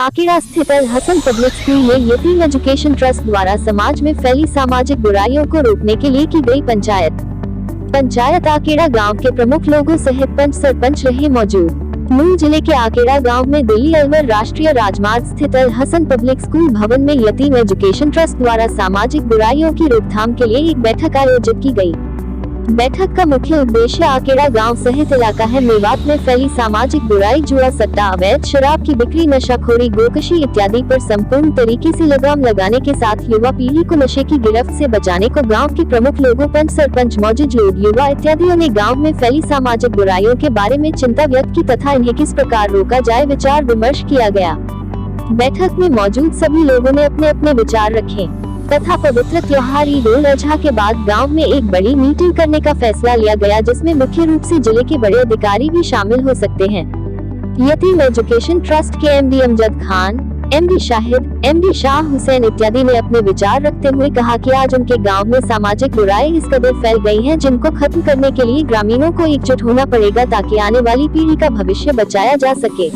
आकेड़ा स्थित अल Hasan public school में यतीम एजुकेशन ट्रस्ट द्वारा समाज में फैली सामाजिक बुराइयों को रोकने के लिए की गई पंचायत आकेड़ा गांव के प्रमुख लोगों सहित पंच सरपंच रहे मौजूद। नूंह जिले के आकेड़ा गांव में दिल्ली अलवर राष्ट्रीय राजमार्ग स्थित अल हसन पब्लिक स्कूल भवन में यतीम एजुकेशन ट्रस्ट द्वारा सामाजिक बुराइयों की रोकथाम के लिए एक बैठक आयोजित की गई। बैठक का मुख्य उद्देश्य आकेड़ा गांव सहित इलाका है मेवात में फैली सामाजिक बुराई, जुआ, सट्टा, अवैध शराब की बिक्री, नशाखोरी, गोकशी इत्यादि पर संपूर्ण तरीके से लगाम लगाने के साथ युवा पीढ़ी को नशे की गिरफ्त से बचाने को गांव के प्रमुख लोगों, पंच सरपंच, मौजूद लोग, युवा इत्यादियों ने गाँव में फैली सामाजिक बुराइयों के बारे में चिंता व्यक्त की तथा इन्हें किस प्रकार रोका जाए विचार विमर्श किया गया। बैठक में मौजूद सभी लोगों ने अपने अपने विचार रखे तथा पवित्र त्योहार ईद उल अजहा के बाद गांव में एक बड़ी मीटिंग करने का फैसला लिया गया, जिसमें मुख्य रूप से जिले के बड़े अधिकारी भी शामिल हो सकते हैं। यतीम एजुकेशन ट्रस्ट के MD Amjad Khan, MD Shahid, MD Shah Hussain इत्यादि ने अपने विचार रखते हुए कहा कि आज उनके गांव में सामाजिक बुराई इस कदर फैल गई हैं, जिनको खत्म करने के लिए ग्रामीणों को एकजुट होना पड़ेगा ताकि आने वाली पीढ़ी का भविष्य बचाया जा सके।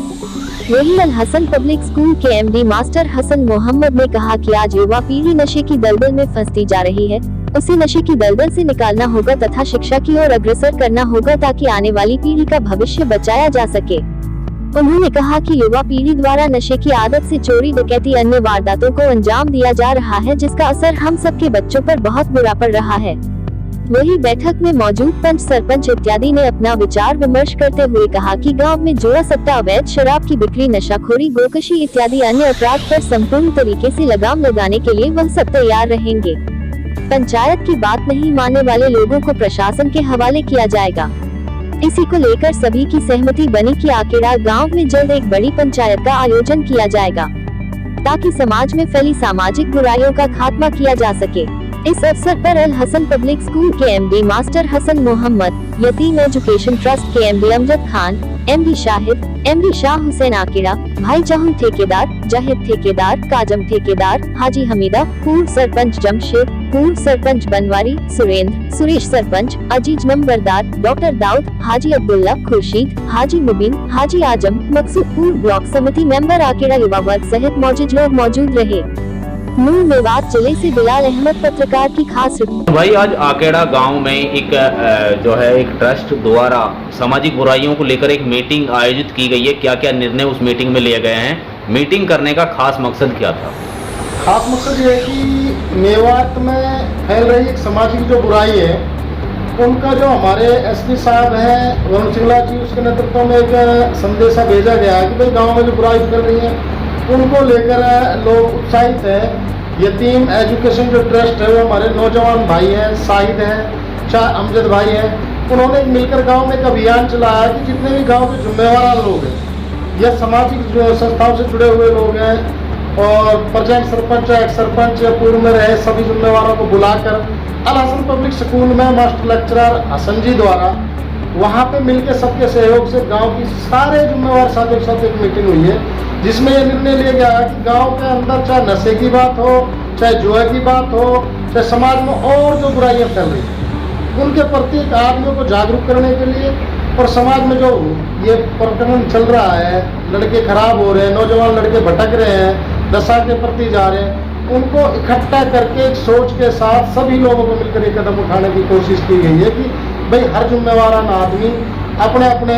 वहीं अल हसन पब्लिक स्कूल के एमडी मास्टर हसन मोहम्मद ने कहा कि आज युवा पीढ़ी नशे की दलदल में फंसती जा रही है, उसे नशे की दलदल से निकालना होगा तथा शिक्षा की ओर अग्रसर करना होगा ताकि आने वाली पीढ़ी का भविष्य बचाया जा सके। उन्होंने कहा कि युवा पीढ़ी द्वारा नशे की आदत से चोरी, डकैती, अन्य वारदातों को अंजाम दिया जा रहा है, जिसका असर हम सबके बच्चों पर बहुत बुरा पड़ रहा है। वही बैठक में मौजूद पंच सरपंच इत्यादि ने अपना विचार विमर्श करते हुए कहा कि गांव में जुआ, सट्टा, अवैध शराब की बिक्री, नशाखोरी, गोकशी इत्यादि अन्य अपराध पर संपूर्ण तरीके से लगाम लगाने के लिए वह सब तैयार रहेंगे। पंचायत की बात नहीं मानने वाले लोगों को प्रशासन के हवाले किया जाएगा। इसी को लेकर सभी की सहमति बनी कि आकेड़ा गाँव में जल्द एक बड़ी पंचायत का आयोजन किया जाएगा ताकि समाज में फैली सामाजिक बुराइयों का खात्मा किया जा सके। इस अवसर पर अल हसन पब्लिक स्कूल के MD master Hasan Mohammad, Yateem education trust के MD Amjad Khan, MD Shahid, MD Shah Hussain Akeda, भाई जाहुन ठेकेदार, जाहिद ठेकेदार, काजम ठेकेदार, हाजी हमीदा, पूर्व सरपंच जमशेद, पूर्व सरपंच बनवारी, सुरेंद्र, सुरेश सरपंच, अजीज नंबरदार, डॉक्टर दाऊद, हाजी अब्दुल्ला, खुर्शीद, हाजी मुबीन, हाजी आजम, मकसूद, पूर्व ब्लॉक समिति मेंबर आकेड़ा युवा वर्ग सहित मौजूद लोग मौजूद रहे। नूंह मेवात जिले से बिलाल अहमद पत्रकार की खास रिपोर्ट। भाई आज आकेड़ा गांव में एक ट्रस्ट द्वारा सामाजिक बुराइयों को लेकर एक मीटिंग आयोजित की गई है। क्या क्या निर्णय उस मीटिंग में लिए गए हैं? मीटिंग करने का खास मकसद क्या था? खास मकसद ये है कि मेवात में फैल रही एक सामाजिक जो बुराई है, उनका जो हमारे एसपी साहब हैं वरुण सिंगला जी, उसके नेतृत्व में एक संदेशा भेजा गया है कि भाई गाँव में जो बुराई फैल रही है उनको लेकर लोग उत्साहित हैं। यतीम एजुकेशन जो ट्रस्ट है वो हमारे नौजवान भाई हैं, शाहिद हैं, चाहे अमजद भाई हैं, उन्होंने मिलकर गांव में एक अभियान चलाया कि जितने भी गांव के जिम्मेवार लोग हैं या सामाजिक जो संस्थाओं से जुड़े हुए लोग हैं और प्रेजेंट सरपंच, एक्स सरपंच या पूर्व में रहे सभी जिम्मेवारों को बुलाकर अल हसन पब्लिक स्कूल में मास्टर लेक्चरर हसन जी द्वारा वहाँ पे मिलकर सबके सहयोग से गांव की सारे जिम्मेवार साथियों के साथ एक मीटिंग हुई है, जिसमें यह निर्णय लिया गया है कि गांव के अंदर चाहे नशे की बात हो, चाहे जुए की बात हो, चाहे समाज में और जो बुराइयां फैल रही हैं उनके प्रति आदमियों को जागरूक करने के लिए और समाज में जो ये प्रकरण चल रहा है, लड़के खराब हो रहे हैं, नौजवान लड़के भटक रहे हैं, नशा के प्रति जा रहे हैं, उनको इकट्ठा करके एक सोच के साथ सभी लोगों को मिलकर एक कदम उठाने की कोशिश की गई है कि भाई हर जिम्मेवारान आदमी अपने अपने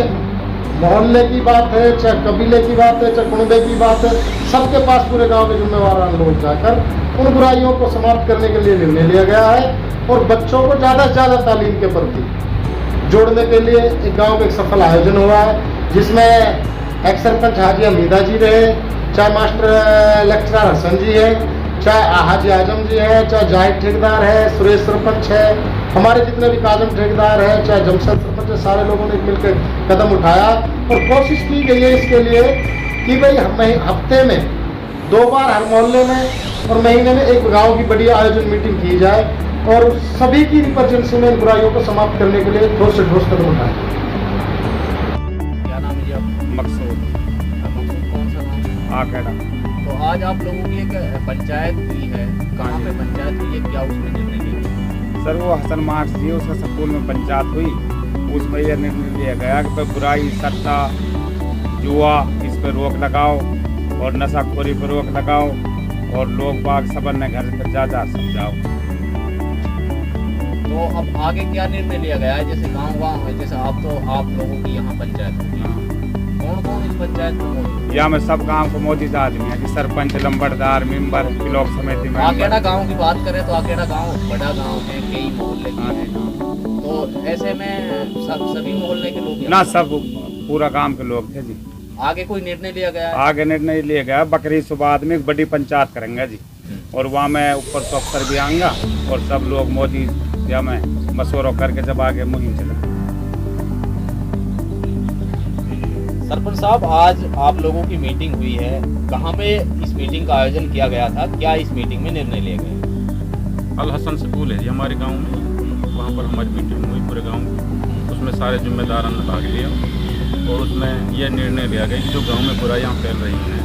मोहल्ले की बात है, चाहे कबीले की बात है, चाहे कुनबे की बात है, सबके पास पूरे गांव के जिम्मेवारान लोग जाकर उन बुराइयों को समाप्त करने के लिए निर्णय लिया गया है और बच्चों को ज़्यादा से ज़्यादा तालीम के प्रति जोड़ने के लिए एक गांव में एक सफल आयोजन हुआ है, जिसमें एक्स सरपंच हाजी हमीदा जी रहे, चाहे मास्टर लेक्चरर हसन जी है, चाहे हाजी आजम जी है, चाहे जाहिद ठेकेदार है, सुरेश सरपंच है, हमारे जितने भी काजम ठेकेदार है, चाहे जमशेद सरपंच है, सारे लोगों ने मिलकर कदम उठाया और कोशिश की गई है इसके लिए कि भाई हफ्ते में 2 बार हर मोहल्ले में और महीने में एक गांव की बड़ी आयोजन मीटिंग की जाए और सभी की रिप्रेजेंटेशन में इन बुराइयों को समाप्त करने के लिए ठोस से ठोस कदम उठाए। क्या नाम है? मकसूद। कौन सा नाम? आकेड़ा। तो आज आप लोगों की एक पंचायत हुई है, कहाँ पे पंचायत हुई है, क्या उसमें निर्णय लिया गया? सर वो हसन मार्च जी उसका स्कूल में पंचायत हुई, उसमें यह निर्णय लिया गया कि भाई बुराई, सट्टा, जुआ इस पर रोक लगाओ और नशाखोरी पर रोक लगाओ और लोग बाग सबन ने घर पर जा समझाओ। तो अब आगे क्या निर्णय लिया गया है? जैसे गाँव जैसे आप लोगों की यहाँ पंचायत होती है, कौन कौन इस पंचायत में मौजूद है? यहाँ में सब गांव को मौजूद आदमी है कि सरपंच, लंबरदार, मेंबर, ब्लॉक समिति में। आकेड़ा गांव की बात करें तो आकेड़ा गांव बड़ा गांव है, कई मोहल्ले के हैं, तो ऐसे में सभी मोहल्ले के लोग ना, सब पूरा गांव के लोग थे जी। आगे कोई निर्णय लिया गया है? आगे निर्णय लिया गया बकरी सुबाद में एक बड़ी पंचायत करेंगे जी, और वहाँ मैं ऊपर तो अफसर भी आऊँगा और सब लोग मौजूद या मैं मशवरा करके जब आगे मुहिम चला। सरपंच साहब, आज आप लोगों की मीटिंग हुई है, कहाँ पे इस मीटिंग का आयोजन किया गया था? क्या इस मीटिंग में निर्णय लिए गए? अल हसन स्कूल है जी हमारे गांव में, वहाँ पर हमारी मीटिंग हुई पूरे गांव में। उसमें सारे जिम्मेदारों ने भाग लिया और उसमें यह निर्णय लिया गया कि जो गांव में बुराइयां फैल रही हैं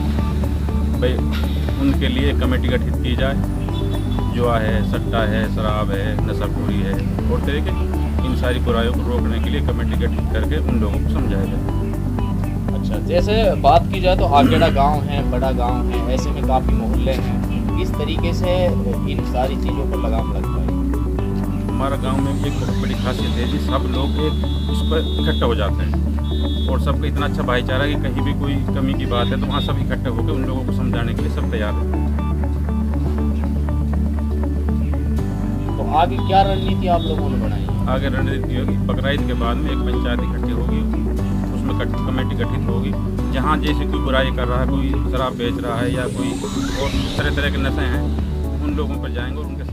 भाई उनके लिए कमेटी गठित की जाए। जुआ है, सट्टा है, शराब है, नशाखोरी है और तरह के इन सारी बुराइयों को रोकने के लिए कमेटी गठित करके उन लोगों को समझाया जाए। अच्छा, जैसे बात की जाए तो आकेड़ा गांव है, बड़ा गांव है, ऐसे में काफ़ी मोहल्ले हैं, किस तरीके से इन सारी चीज़ों पर लगाम लगता है? हमारा गांव में एक बहुत बड़ी खासियत है जी, सब लोग एक उस पर इकट्ठा हो जाते हैं और सबका इतना अच्छा भाईचारा है कि कहीं भी कोई कमी की बात है तो वहाँ सब इकट्ठे होकर उन लोगों को समझाने के लिए सब तैयार हैं। तो आगे क्या रणनीति आप लोगों ने बनाई? आगे रणनीति होगी, बकरीद के बाद में एक पंचायत इकट्ठी होगी, उसमें कमेटी गठित होगी। जहाँ जैसे कोई बुराई कर रहा है, कोई शराब बेच रहा है या कोई और तरह तरह के नशे हैं, उन लोगों पर जाएंगे और उनके